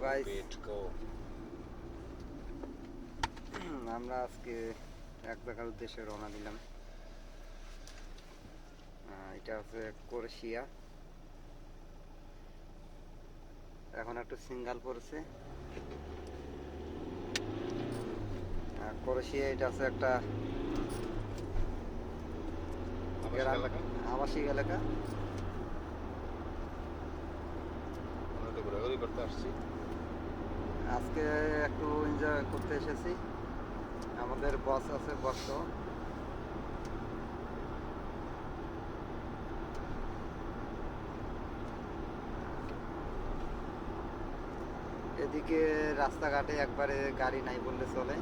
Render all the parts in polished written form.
Guys, আমরা আজকে এক জায়গার উদ্দেশ্যে রওনা দিলাম। এটা হচ্ছে ক্রোয়েশিয়া। এখন একটু সিঙ্গাল পড়েছে। ক্রোয়েশিয়া এটা হচ্ছে একটা আবাসিক এলাকা। ঘোরাঘুরি করতে আসছি, আজকে একটু এনজয় করতে এসেছি। আমাদের বস আছে, বস তো এদিকে রাস্তাঘাটে একবারে গাড়ি নাই বললে চলে।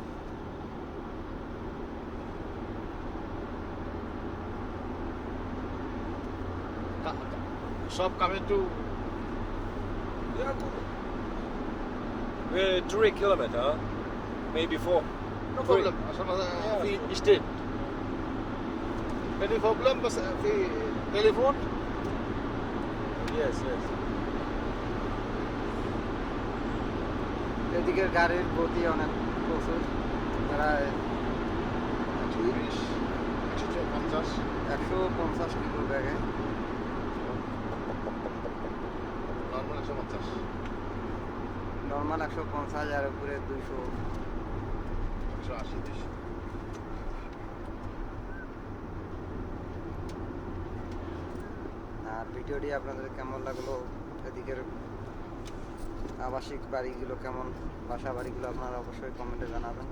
সব coming to 3 kilometer, maybe 4. no problem عشان في اشتد any problem بس في تليفون. Yes. এদিকের গাড়ির গতি অনেক প্রচুর, প্রায় 150 কিলো ব্যাগে। নর্মাল 150 আর উপরে 200 180 আর ভিডিওটি আপনাদের কেমন লাগলো, এদিকের আবাসিক বাড়িগুলো কেমন, বাসা বাড়িগুলো আপনারা অবশ্যই কমেন্টে জানাবেন।